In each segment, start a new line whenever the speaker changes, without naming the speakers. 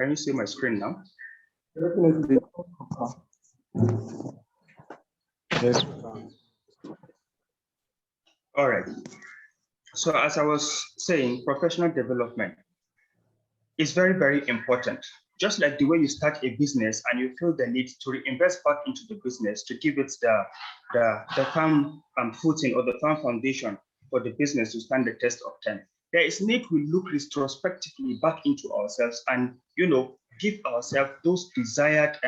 Can you see my screen now?
Definitely. Yes.
All right. So as I was saying, professional development is very, very important. Just like the way you start a business and you feel the need to reinvest back into the business to give it the firm footing or the firm foundation for the business to stand the test of time. There is need we look retrospectively back into ourselves and give ourselves those desired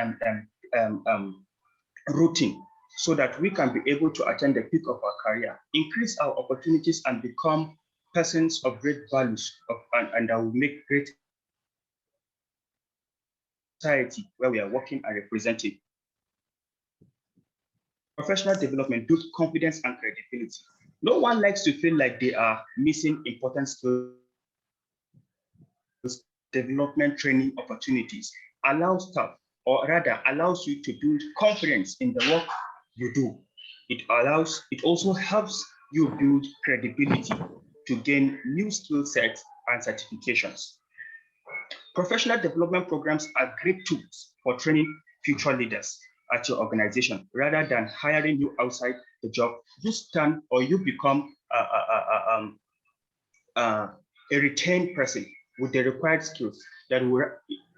routine so that we can be able to attain the peak of our career, increase our opportunities, and become persons of great values and that will make great society where we are working and representing. Professional development builds confidence and credibility. No one likes to feel like they are missing important skills. Development training opportunities allows staff, or rather allows you to build confidence in the work you do. It also helps you build credibility to gain new skill sets and certifications. Professional development programs are great tools for training future leaders at your organization. Rather than hiring you outside the job, you stand or you become a retained person with the required skills that will,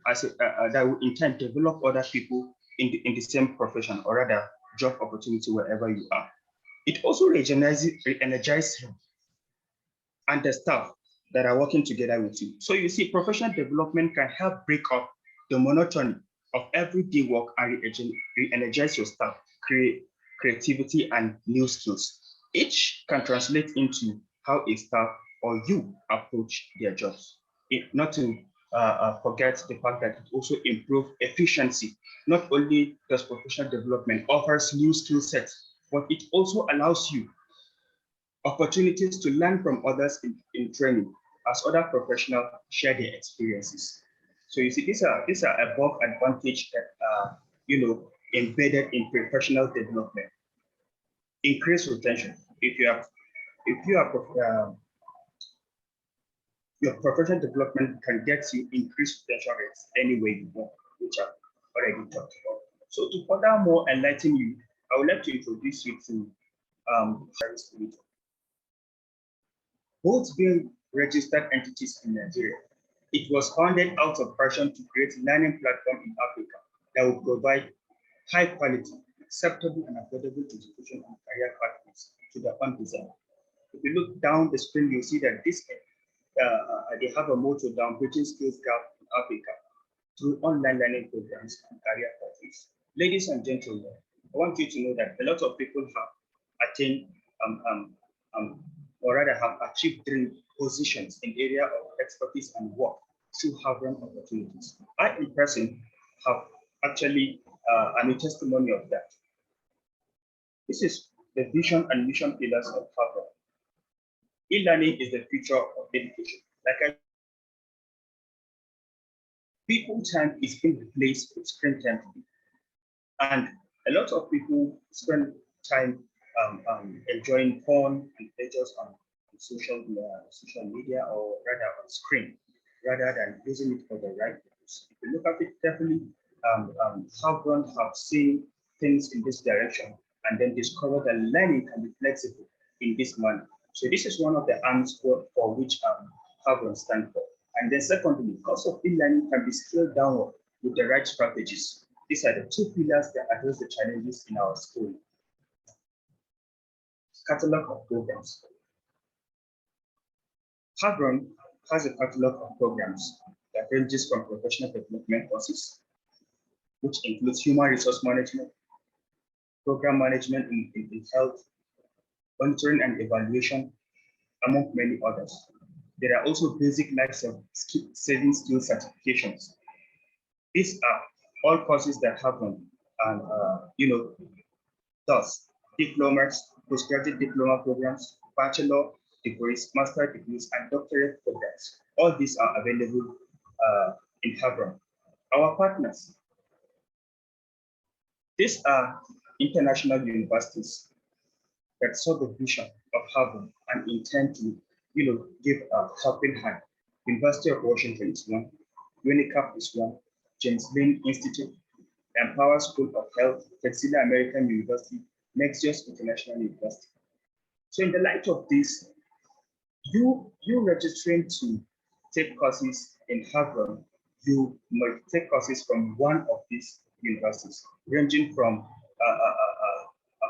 that will in turn develop other people in the same profession or rather job opportunity wherever you are. It also re-energizes you and the staff that are working together with you. So you see, professional development can help break up the monotony of everyday work and re-energize your staff, create creativity and new skills. Each can translate into how a staff or you approach their jobs. Not to forget the fact that it also improves efficiency. Not only does professional development offers new skill sets, but it also allows you opportunities to learn from others in training as other professionals share their experiences. So you see, these are above advantage that are embedded in professional development. Increase retention. If you are your professional development can get you increased retention rates anywhere you want, which I've already talked about. So to furthermore enlighten you, I would like to introduce you to Pharmacist Group. Both being registered entities in Nigeria, it was founded out of passion to create a learning platform in Africa that will provide high quality, acceptable and affordable education and career pathways to the undeserved. If you look down the screen, you'll see that this they have a motto down bridging skills gap in Africa through online learning programs and career pathways. Ladies and gentlemen, I want you to know that a lot of people have attained or rather have achieved dream positions in area of expertise and work through Havron opportunities. I in person have actually I'm a testimony of that. This is the vision and mission pillars of Havron. E-learning is the future of education. Like people time is being replaced with screen time, and a lot of people spend time enjoying porn and pleasures on social media or rather on screen, rather than using it for the right purpose. If you look at it carefully, Havron have seen things in this direction and then discover that learning can be flexible in this manner. So this is one of the arms for which Havron stand for. And then secondly, cost of e-learning can be scaled downward with the right strategies. These are the two pillars that address the challenges in our school. Catalogue of Programs. Havron has a catalog of programs that ranges from professional development courses, which includes human resource management, program management in health, monitoring and evaluation, among many others. There are also basic life saving skill certifications. These are all courses that Havron and thus diplomas, postgraduate diploma programs, bachelor degrees, master degrees, and doctorate programs. All these are available in Havron. Our partners. These are international universities that saw the vision of Havron and intend to, give a helping hand. University of Washington is one, UNICAP is one, James Lynn Institute, Empower School of Health, Texila American University, Nexius International University. So in the light of this, you registering to take courses in Havron, you might take courses from one of these universities, ranging from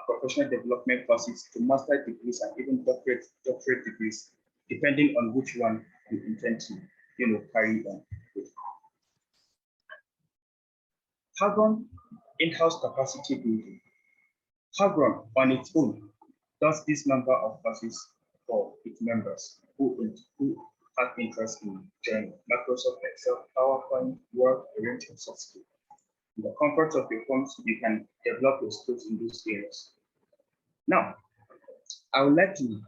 professional development courses to master's degrees and even doctorate degrees, depending on which one you intend to, carry on with. Havron in-house capacity building. Havron on its own does this number of courses for its members who have interest in joining Microsoft Excel, PowerPoint, Word, a range of soft skills. In the comfort of your homes, you can develop your skills in these areas. Now, I would like to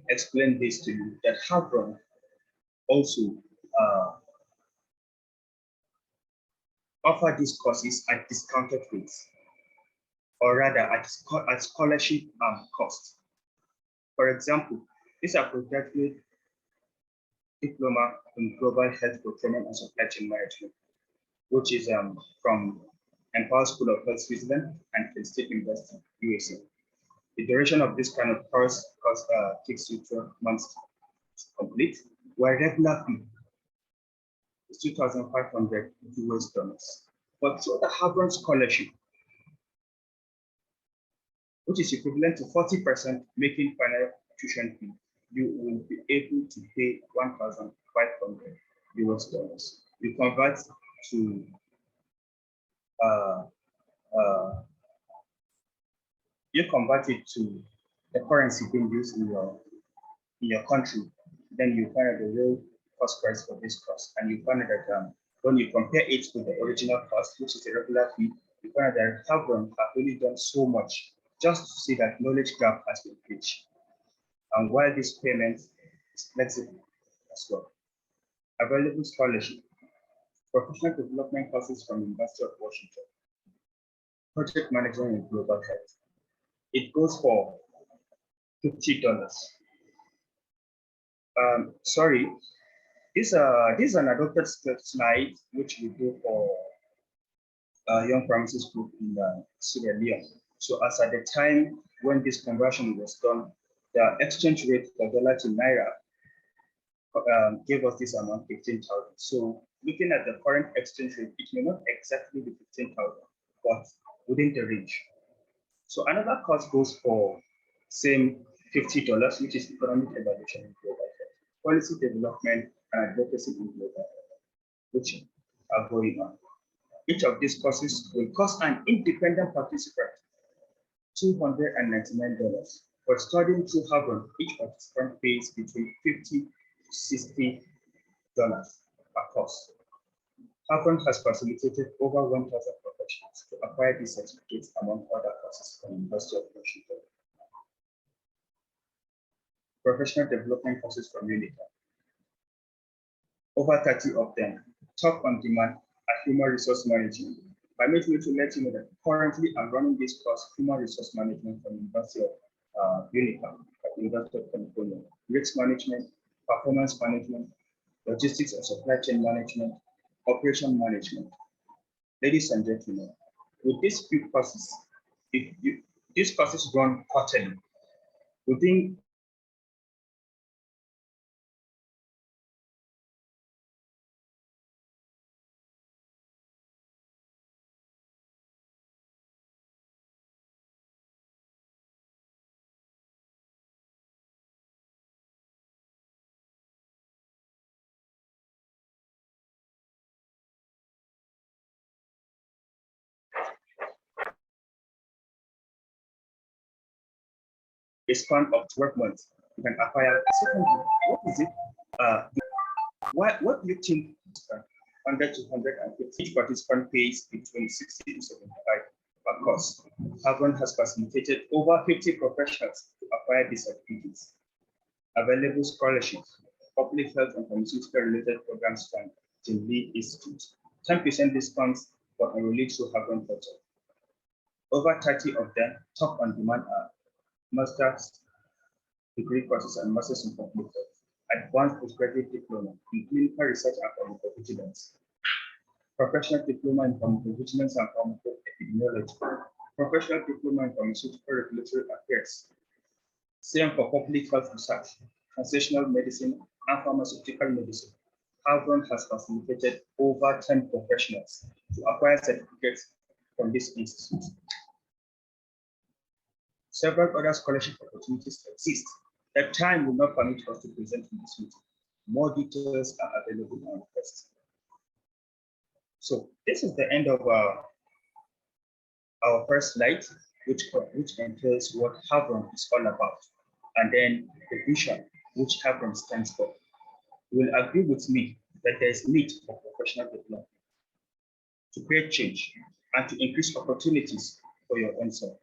explain this to you, that Havron also offer these courses at discounted rates, or rather at scholarship cost. For example, this are postgraduate diploma in global health procurement and supply chain management, which is from Empower School of Health, Switzerland, and Penn State University, USA. The duration of this kind of course takes you 12 months to complete, where regular fee is $2,500 US. But through the Havron scholarship, which is equivalent to 40% making final tuition fee, you will be able to pay $1,500 US. You convert to it to the currency being used in your country, then you find out the real cost price for this course, and you find out that when you compare it with the original cost, which is a regular fee, you find out that Havron have really done so much just to see that knowledge gap has been bridged. And while this payment is flexible as well. Available scholarship, professional development courses from the University of Washington, project management in global health. It goes for $50. Sorry, this is an adopted slide which we do for Young Pharmacist Group in Sierra Leone. So as at the time when this conversion was done, the exchange rate for dollar to naira gave us this amount, 15,000. So looking at the current exchange rate, it may not exactly be 15,000, but within the range. So another course goes for same $50, which is economic evaluation in global health, policy development and advocacy in global health, which are going on. Each of these courses will cost an independent participant $299. For studying through Havron, each participant pays between $50 to $60 per course. Havron has facilitated over 1,000 professionals to acquire these certificates among other courses from the University of Washington. Professional development courses from UNICAP. Over 30 of them, top on demand at human resource management. Permit me to let you know that currently I'm running this course, human resource management from the University of UNICAP at the University of California. Risk management, performance management, logistics and supply chain management, operation management. Ladies and gentlemen, with these few courses, these courses run quarterly. Within a span of 12 months, you can acquire. Secondly, what is it? What do you think? 100 to 150. Each participant pays between 60 to 75 per course. Havron has facilitated over 50 professionals to acquire these certificates. Available scholarships, public health and pharmaceutical related programs from the Lee Institute. 10% discounts for enrollees to Havron portal. Over 30 of them, top on demand, are master's degree courses and masters in public health. advanced postgraduate diploma in clinical research and pharmacovigilance, professional diploma in pharmacovigilance and pharmacoepidemiology, professional diploma in pharmaceutical regulatory affairs, same for public health research, translational medicine, and pharmaceutical medicine. Havron has facilitated over 10 professionals to acquire certificates from this institute. Several other scholarship opportunities exist that time will not permit us to present in this meeting. More details are available on request. So this is the end of our first slide, which entails what Havron is all about, and then the vision which Havron stands for. You will agree with me that there is need for professional development to create change and to increase opportunities for your own self.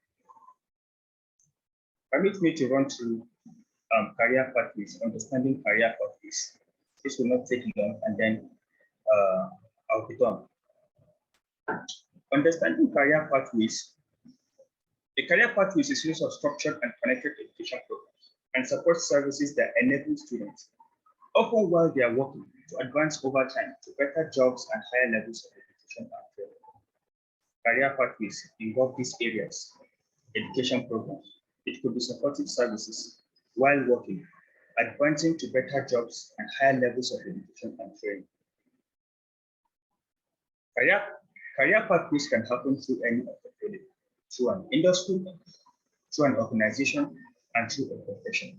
Permit me to run through career pathways, understanding career pathways. This will not take long, and then I'll be done. Understanding career pathways. The career pathways is a series of structured and connected education programs and support services that enable students, often while they are working, to advance over time to better jobs and higher levels of education and training. Career pathways involve these areas: education programs. It could be supportive services while working, advancing to better jobs and higher levels of education and training. Career pathways can happen through any of the following: through an industry, through an organization, and through a profession.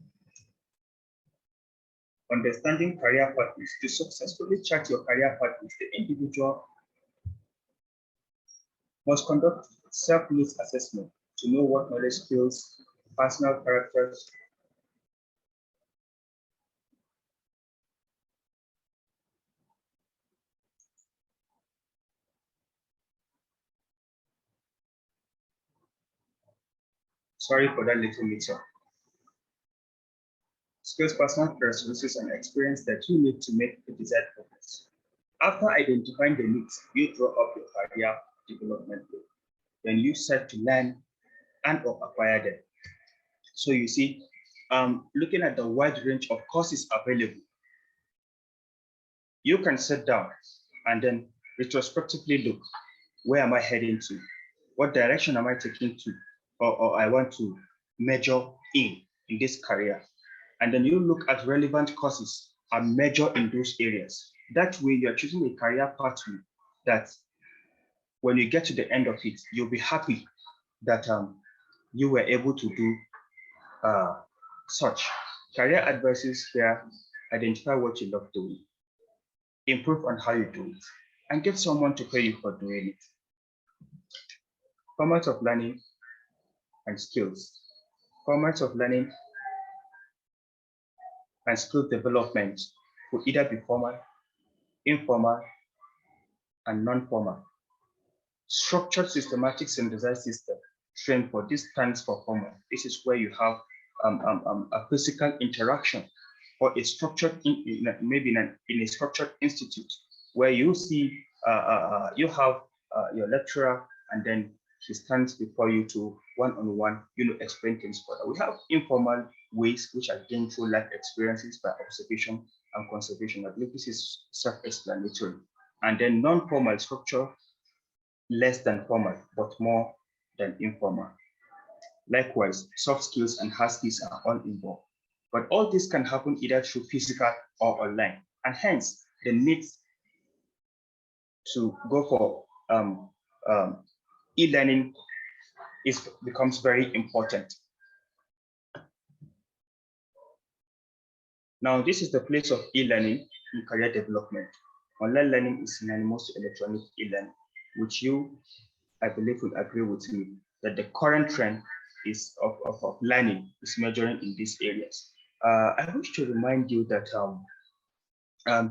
Understanding career pathways. To successfully chart your career pathways, the individual must conduct self-needs assessment to know what knowledge, skills, personal characters, sorry for that little mix-up. Skills, personal characteristics, and experience that you need to make the desired progress. After identifying the needs, you draw up your career development goal. Then you set to learn and or acquire them. So you see, looking at the wide range of courses available, you can sit down and then retrospectively look, where am I heading to? What direction am I taking to? Or I want to major in this career. And then you look at relevant courses and major in those areas. That way you're choosing a career pathway that when you get to the end of it, you'll be happy that you were able to do such. Career advices here: identify what you love doing, improve on how you do it, and get someone to pay you for doing it. Formats of learning and skills. Formats of learning and skill development will either be formal, informal, and non-formal. Structured systematic synthesized system. Trained for this stands for formal. This is where you have a physical interaction, or a structured maybe in a structured institute where you see you have your lecturer, and then he stands before you to one-on-one, explain things further. We have informal ways which are gained through life experiences by observation and conservation. I believe this is self-explanatory. And then non-formal structure, less than formal, but more than informal. Likewise, soft skills and hard skills are all involved. But all this can happen either through physical or online. And hence, the need to go for e-learning becomes very important. Now, this is the place of e-learning in career development. Online learning is synonymous to electronic e-learning, which you, I believe, will agree with me that the current trend is of learning is measuring in these areas. I wish to remind you that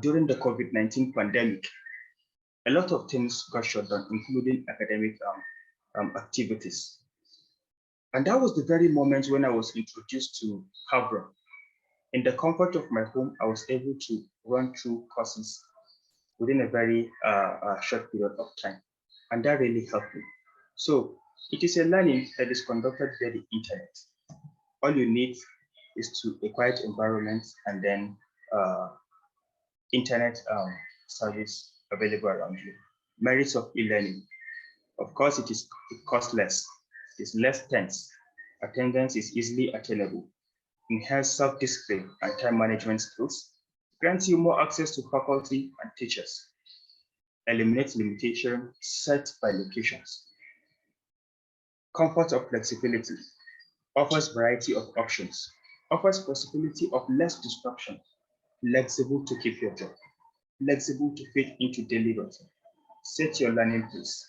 during the COVID-19 pandemic, a lot of things got shut down, including academic activities. And that was the very moment when I was introduced to Havron. In the comfort of my home, I was able to run through courses within a very short period of time. And that really helped me. So it is a learning that is conducted via the internet. All you need is to a quiet environment and then internet service available around you. Merits of e-learning. Of course, it costs less. It's less tense. Attendance is easily attainable. Enhance self-discipline and time management skills. Grants you more access to faculty and teachers. Eliminates limitations set by locations. Comfort of flexibility. Offers variety of options. Offers possibility of less disruption. Flexible to keep your job. Flexible to fit into daily routine. Set your learning pace.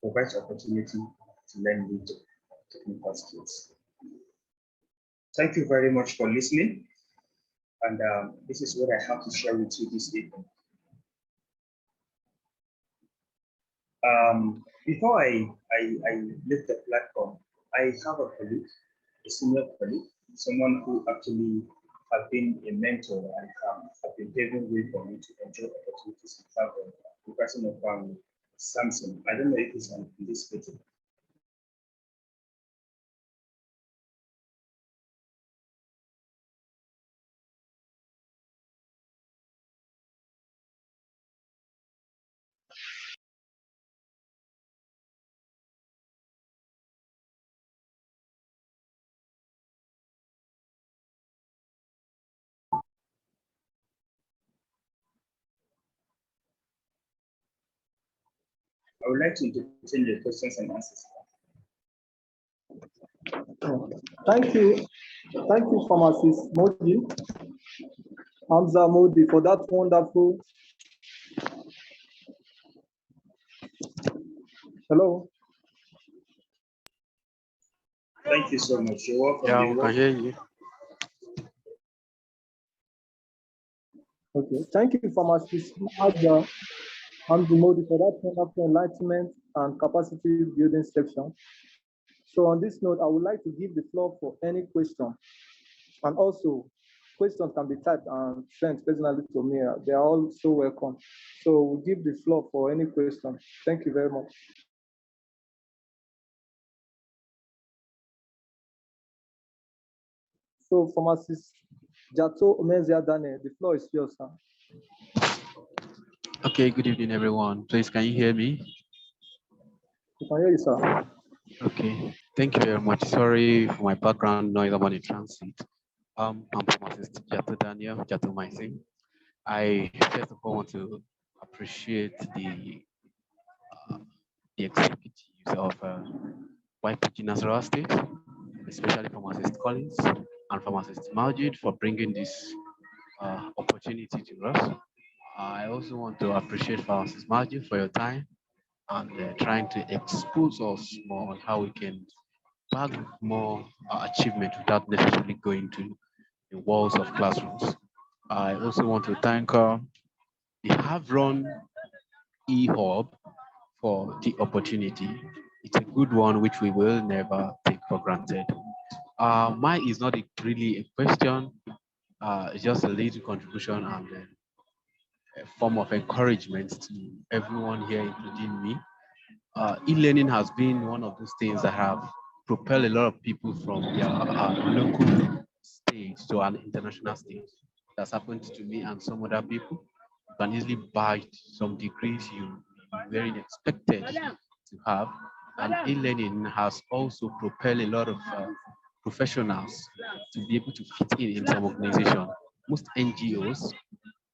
Provides opportunity to learn new technical skills. Thank you very much for listening. And this is what I have to share with you this evening. Before I leave the platform, I have a colleague, a senior colleague, someone who actually have been a mentor and have been paving way for me to enjoy opportunities in Havron, the person of Samson. I don't know if he's on this meeting. I would like to entertain your questions and answers.
Thank you. Thank you, Pharmacist Modi, Hamza Modi, for that wonderful. Hello.
Thank you so much. You're welcome.
Yeah, we can hear you.
Okay. Thank you, Pharmacist Hamza Modi, for that wonderful enlightenment and capacity building section. So on this note, I would like to give the floor for any question. And also, questions can be typed and sent personally to me. They are all so welcome. So we'll give the floor for any question. Thank you very much. So Pharmacist Jato Omezia Dane, the floor is yours, sir.
Okay, good evening, everyone. Please, can you hear me?
We can hear you, sir.
Okay, thank you very much. Sorry for my background noise. I'm on a transit. I'm Pharmacist Jato Daniel, Jato Mycin. I first of all want to appreciate the executives of YPG Narasawa State, especially Pharmacist Collins and Pharmacist Majid for bringing this opportunity to us. I also want to appreciate Pharmacist Majid for your time and trying to expose us more on how we can bag more achievement without necessarily going to the walls of classrooms. I also want to thank the Havron eHub for the opportunity. It's a good one which we will never take for granted. Mine is not really a question, it's just a little contribution and a form of encouragement to everyone here, including me. E-learning has been one of those things that have propelled a lot of people from their local stage to an international stage. That's happened to me and some other people. You can easily buy some degrees you weren't expected to have. And e-learning has also propelled a lot of professionals to be able to fit in some organization. Most NGOs,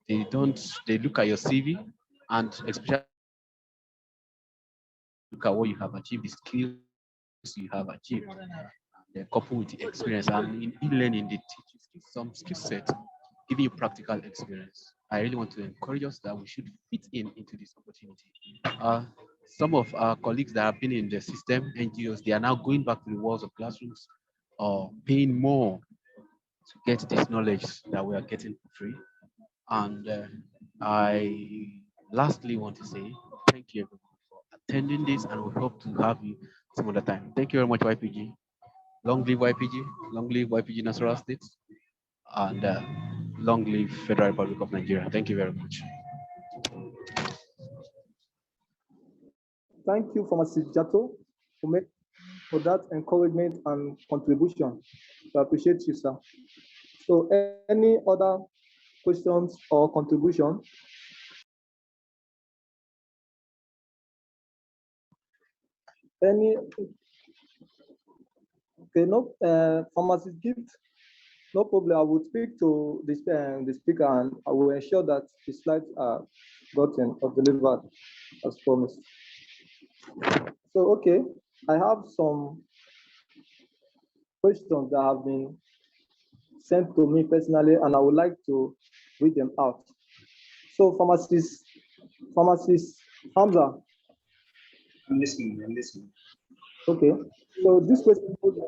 they look at your CV and especially look at what you have achieved, the skills you have achieved, coupled with the experience. And in e-learning, they teach you some skill set, giving you practical experience. I really want to encourage us that we should fit into this opportunity. Some of our colleagues that have been in the system, NGOs, they are now going back to the walls of classrooms or paying more to get this knowledge that we are getting for free. And I lastly want to say thank you everyone for attending this, and we hope to have you some other time. Thank you very much, YPG. Long live YPG, long live YPG Narasawa State, and long live Federal Republic of Nigeria. Thank you very much.
Thank you, Pharmacist Jato, for that encouragement and contribution. I appreciate you, sir. So any other questions or contribution? Any? Okay, no, pharmacist gift, no problem. I will speak to the speaker and I will ensure that the slides are gotten or delivered as promised. So, okay, I have some questions that have been sent to me personally, and I would like to read them out. So, pharmacist Hamza.
I'm listening. I'm listening.
Okay. So this question goes to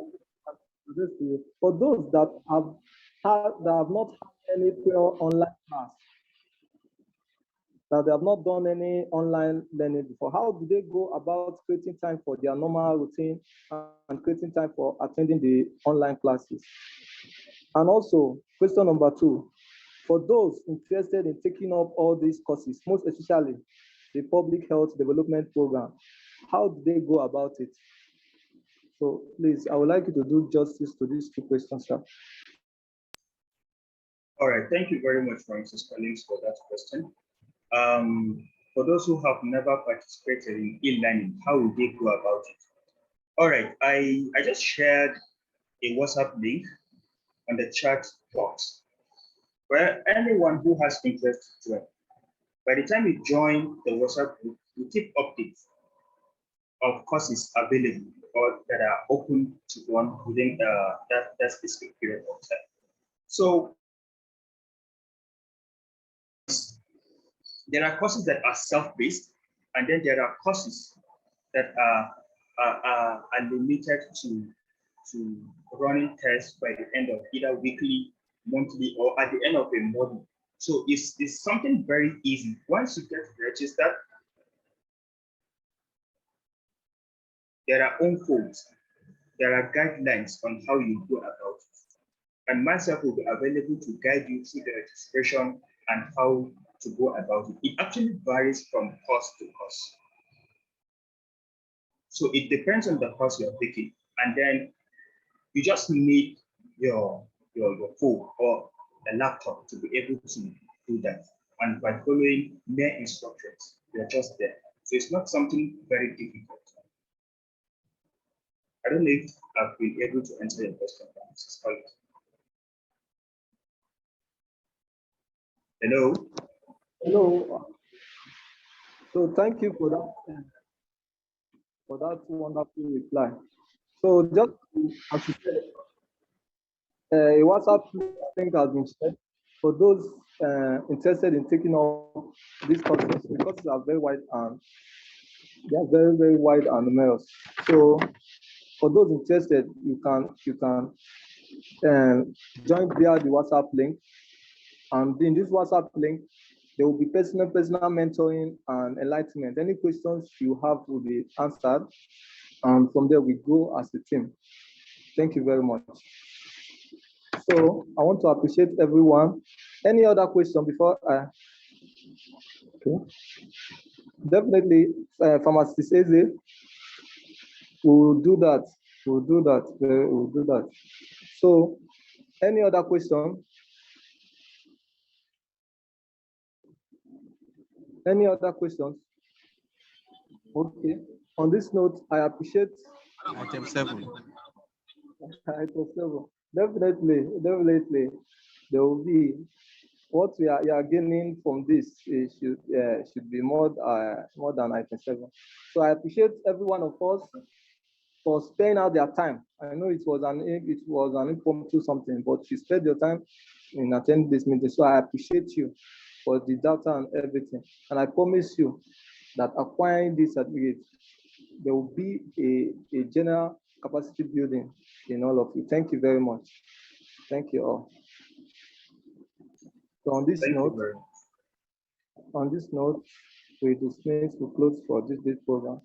you. For those that have not had any prior online class, that they have not done any online learning before, how do they go about creating time for their normal routine and creating time for attending the online classes? And also, question number 2, for those interested in taking up all these courses, most especially the public health development program, how do they go about it? So please, I would like you to do justice to these 2 questions, sir.
All right. Thank you very much, Francis Collins, for that question. For those who have never participated in e-learning, how will they go about it? All right. I just shared a WhatsApp link on the chat box where anyone who has interest to it, by the time you join the WhatsApp group, you keep updates of courses available or that are open to one within that specific period of time. So there are courses that are self-paced, and then there are courses that are limited to running tests by the end of either weekly, monthly, or at the end of a module. So it's something very easy. Once you get registered, there are own codes, there are guidelines on how you go about it. And myself will be available to guide you through the registration and how to go about it. It actually varies from course to course. So it depends on the course you're picking. And then you just need your phone or a laptop to be able to do that. And by following mere instructions, you're just there. So it's not something very difficult. I don't know if I've been able to answer your question, Mrs. Collins. Hello?
Hello. So thank you for that wonderful reply. So just as you said, a WhatsApp link has been shared for those interested in taking up these courses. The courses are very wide and they are very, very wide and numerous. So for those interested, you can join via the WhatsApp link. And in this WhatsApp link, there will be personal mentoring and enlightenment. Any questions you have will be answered. And from there, we go as a team. Thank you very much. So I want to appreciate everyone. Any other question before I? Okay. Definitely, Pharmacist Eze will do that. We'll do that. We'll do that. So, any other question? Any other questions? Okay. On this note, I appreciate
Item 7.
Item 7. Definitely, there will be what you are gaining from this should be more than item 7. So I appreciate every one of us for sparing out their time. I know it was an impromptu something, but you spent your time in attending this meeting. So I appreciate you for the data and everything. And I promise you that acquiring this certificate, there will be a general capacity building in all of you. Thank you very much. Thank you all. So on this note, we dismiss to close for this program.